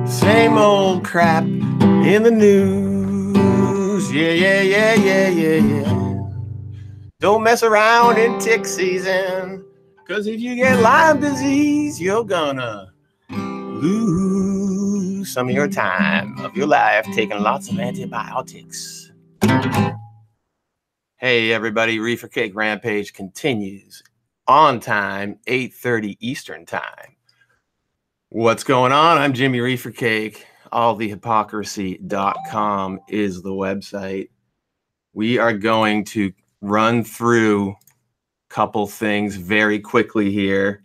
Same old crap in the news. Yeah. Don't mess around in tick season, because if you get Lyme disease, you're gonna lose some of your time of your life taking lots of antibiotics. Hey everybody, Reefercake Rampage continues on time, 8:30 Eastern time. What's going on? I'm Jimmy Reefercake. Allthehypocrisy.com is the website. We are going to run through a couple things very quickly here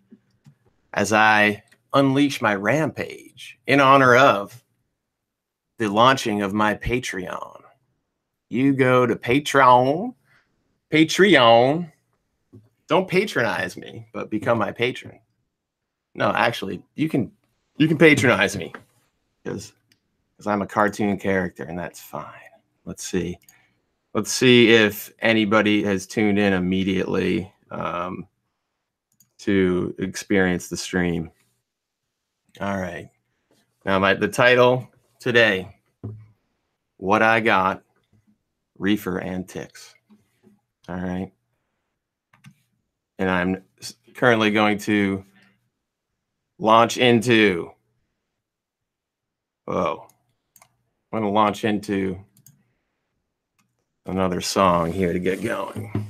as I unleash my rampage in honor of the launching of my Patreon. You go to Patreon. Don't patronize me, but become my patron. No, actually, you can patronize me because I'm a cartoon character, and that's fine. Let's see if anybody has tuned in immediately to experience the stream. All right. Now the title today, What I Got, Reefer and Tics. All right. And I'm currently going to launch into, I'm going to launch into another song here to get going.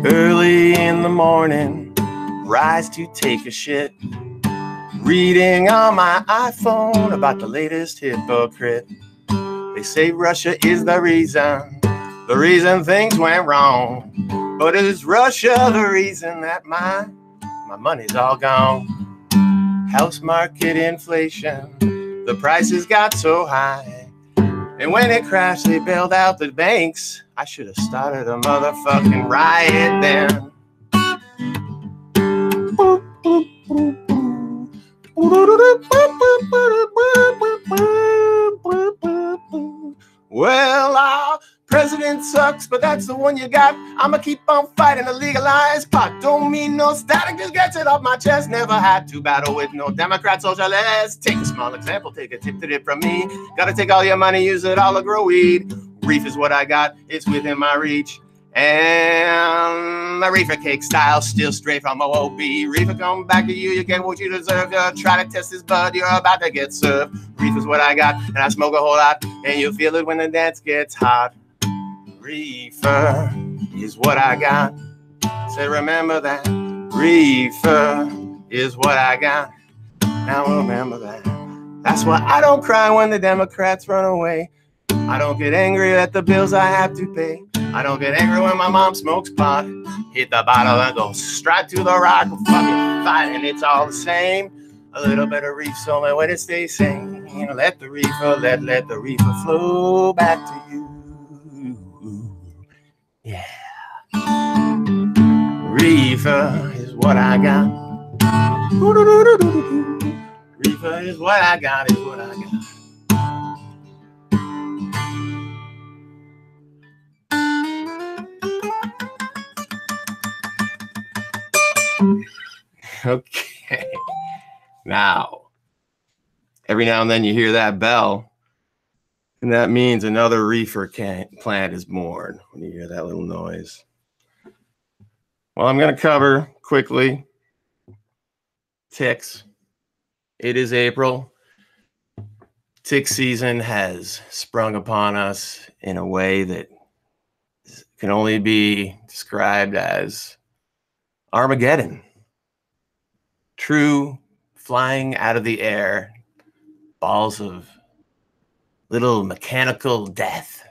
Early in the morning, rise to take a shit, reading on my iPhone about the latest hypocrite. They say Russia is the reason things went wrong. But is Russia the reason that my money's all gone? House market inflation, the prices got so high. And when it crashed, they bailed out the banks. I should have started a motherfucking riot then. Well, our president sucks, but that's the one you got. I'ma keep on fighting to legalize pot. Don't mean no static, just gets it off my chest. Never had to battle with no Democrat socialists. Take a small example, take a tip to it from me. Gotta take all your money, use it all to grow weed. Reef is what I got, it's within my reach. And the reefer cake style, still straight from OOB. Reefer come back to you, you get what you deserve. You try to test this bud, you're about to get served. Reef is what I got, and I smoke a whole lot, and you'll feel it when the dance gets hot. Reefer is what I got. Say remember that. Reefer is what I got. Now remember that. That's why I don't cry when the Democrats run away. I don't get angry at the bills I have to pay. I don't get angry when my mom smokes pot. Hit the bottle and go straight to the rock. Fucking fight, and it's all the same. A little bit of reef's only way to stay sane. Let the reefer, let the reefer flow back to you. Yeah. Reefer is what I got. Reefer is what I got, is what I got. Okay. Now, every now and then you hear that bell, and that means another reefer plant is born when you hear that little noise. Well, I'm going to cover quickly ticks. It is April. Tick season has sprung upon us in a way that can only be described as Armageddon. True flying out of the air, balls of little mechanical death.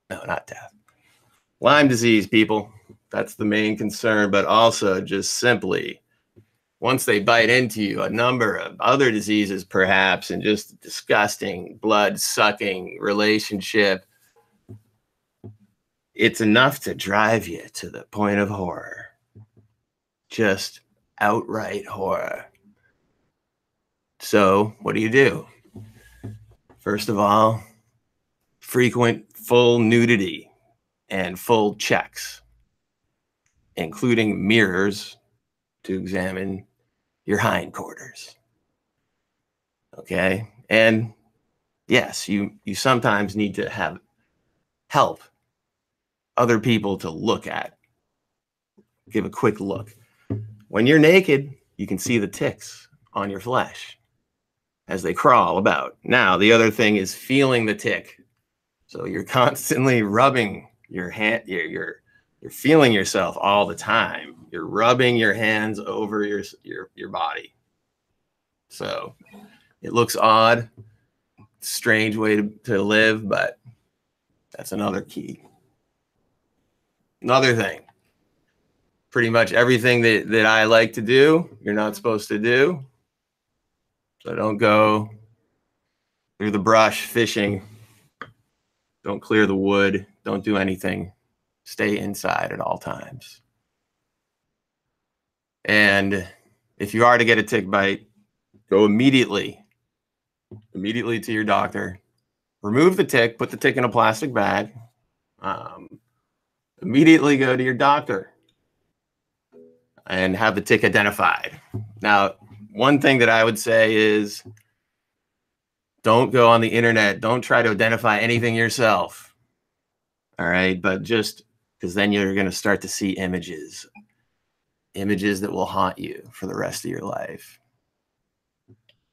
No, not death. Lyme disease, people. That's the main concern, but also just simply, once they bite into you, a number of other diseases perhaps, and just disgusting, blood-sucking relationship. It's enough to drive you to the point of horror. Just outright horror. So what do? First of all, frequent full nudity and full checks. including mirrors to examine your hindquarters. Okay. And yes, you sometimes need to have help, other people to look at. Give a quick look. When you're naked, you can see the ticks on your flesh as they crawl about. Now, the other thing is feeling the tick. So you're constantly rubbing your hand, you're feeling yourself all the time. You're rubbing your hands over your body. So it looks odd, strange way to live, but that's another key. Another thing, pretty much everything that I like to do, you're not supposed to do. So don't go through the brush fishing. Don't clear the wood. Don't do anything. Stay inside at all times. And if you are to get a tick bite, go immediately to your doctor. Remove the tick, put the tick in a plastic bag. Immediately go to your doctor and have the tick identified. Now, one thing that I would say is don't go on the internet. Don't try to identify anything yourself. All right. But just because then you're going to start to see images that will haunt you for the rest of your life.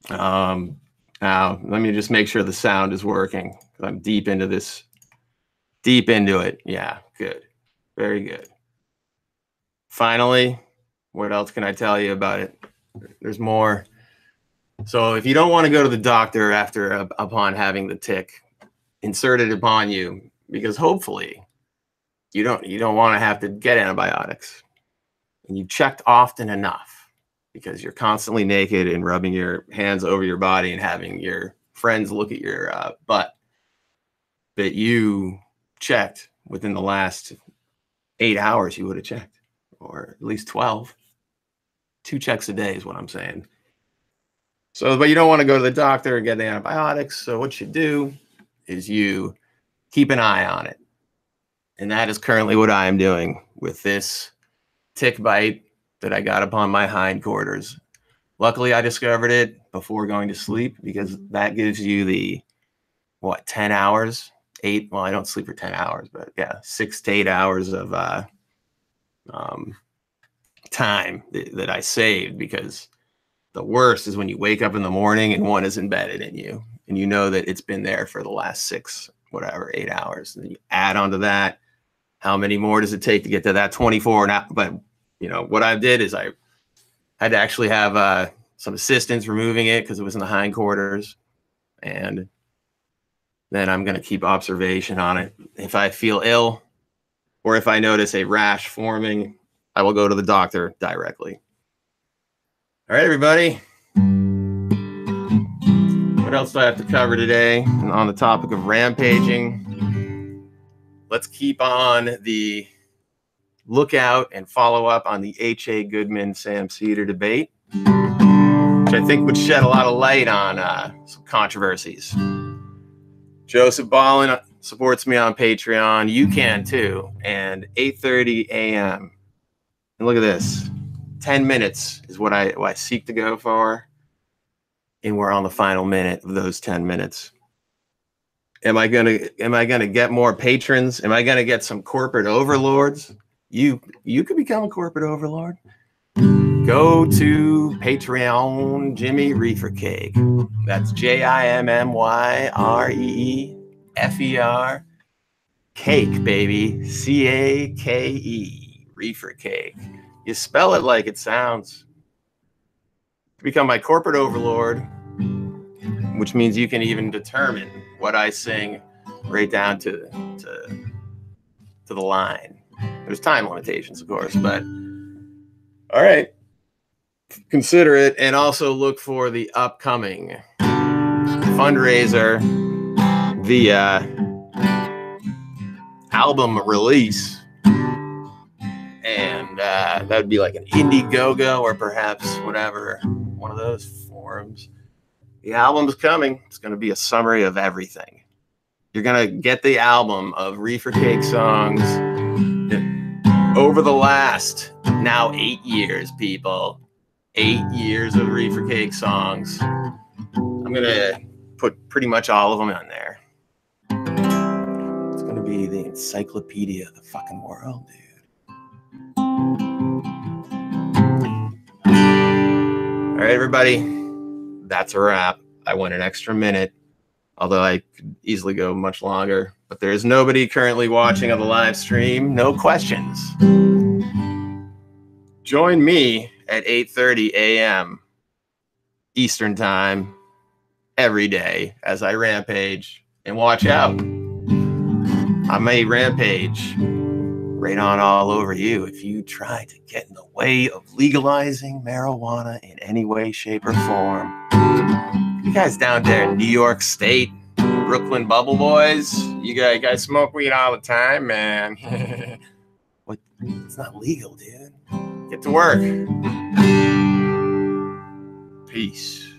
Now, let me just make sure the sound is working. I'm deep into it. Yeah, good. Very good. Finally, what else can I tell you about it? There's more. So if you don't want to go to the doctor upon having the tick inserted upon you, because hopefully you don't want to have to get antibiotics, and you checked often enough because you're constantly naked and rubbing your hands over your body and having your friends look at your butt, that you checked within the last 8 hours, you would have checked, or at least 12. 2 checks a day is what I'm saying. So, but you don't want to go to the doctor and get the antibiotics. So what you do is you keep an eye on it. And that is currently what I am doing with this tick bite that I got upon my hindquarters. Luckily, I discovered it before going to sleep, because that gives you the, 10 hours? 8, well, I don't sleep for 10 hours, but yeah, 6 to 8 hours of time that I saved, because the worst is when you wake up in the morning and one is embedded in you, and you know that it's been there for the last 8 hours. And then you add on to that, how many more does it take to get to that 24? Now, but what I did is I had to actually have some assistance removing it because it was in the hindquarters, and then I'm going to keep observation on it. If I feel ill or if I notice a rash forming, I will go to the doctor directly. All right, everybody. What else do I have to cover today on the topic of rampaging? Let's keep on the lookout and follow up on the H.A. Goodman-Sam Cedar debate, which I think would shed a lot of light on some controversies. Joseph Ballin supports me on Patreon. You can too. And 8:30 a.m. And look at this. 10 minutes is what I seek to go for. And we're on the final minute of those 10 minutes. Am I gonna get more patrons? Am I gonna get some corporate overlords? You could become a corporate overlord. Go to Patreon, Jimmy Reefercake. That's JIMMYREEFER. Cake, baby. CAKE. Reefercake. You spell it like it sounds. To become my corporate overlord, which means you can even determine what I sing right down to the line. There's time limitations, of course, but all right. Consider it, and also look for the upcoming fundraiser, the album release, and that would be like an Indiegogo or perhaps whatever, one of those forums. The album's coming. It's going to be a summary of everything. You're going to get the album of Reefercake songs Over the last, now 8 years, people, 8 years of Reefercake songs, I'm going to put pretty much all of them in there. It's going to be the encyclopedia of the fucking world, dude. All right, everybody, that's a wrap. I went an extra minute, although I could easily go much longer. But there's nobody currently watching on the live stream. No questions. Join me at 8:30 a.m. Eastern Time every day as I rampage. And watch out. I may rampage right on all over you if you try to get in the way of legalizing marijuana in any way, shape, or form. You guys down there in New York State, Brooklyn Bubble Boys, you guys smoke weed all the time, man. What? It's not legal, dude. Get to work. Peace.